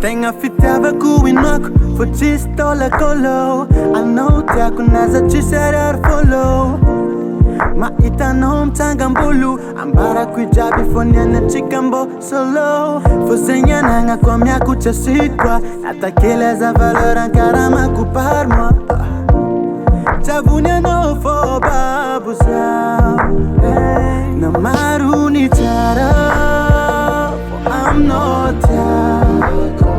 Tegna fitiavako inako fa tsisy taolakôlô anao tiako naza tsisy ariary fôlô mahitanao mitsangam-bolo ambarako ijiaby fô nianatsika mbô solo fô zegny anagnako amiako tsy asidiko natakely aza valeur karamako par moi tsavony anao fô babo zaho na maro ny tsara fô aminao tiako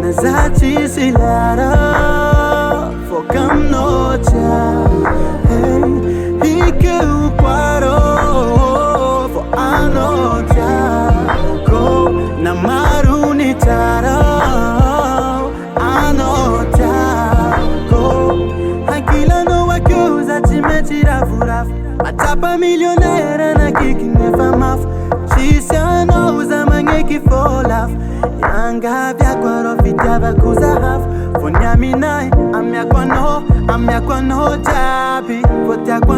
na za tsisy lara fô kaminao tiako ikeo kwaro fô anao tiako na maro ny tsara anao tiako hankilanao akeo za tsy maintsy ravoravo matsapa millionnaire nakiky nefa mafy tsisy anao za magneky fô lafo iangaviako arô fitiavako zahafo fô ny aminay amiako anao jiaby fô tiako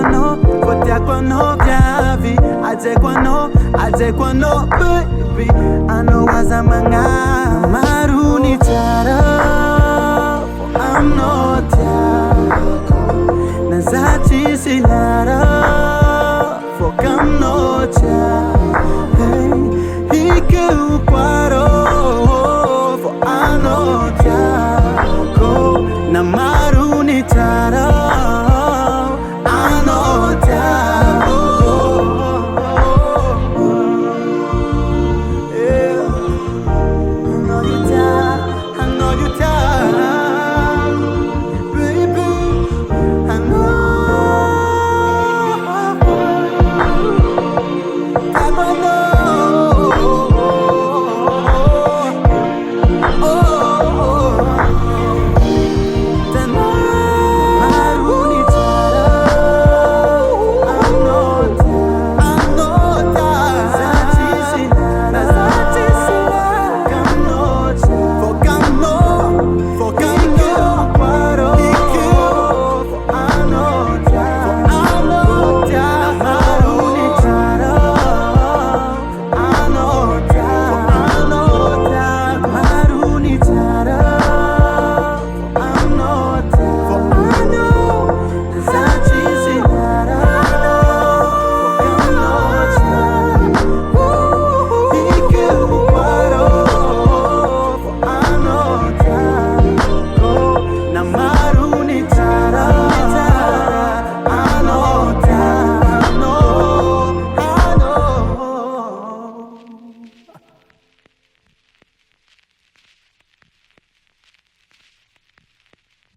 anao viavy ajaiko anao baby anao aza magnahy maro ny tsara fô aminao tiako na za tsisy lara fô kaminao tiako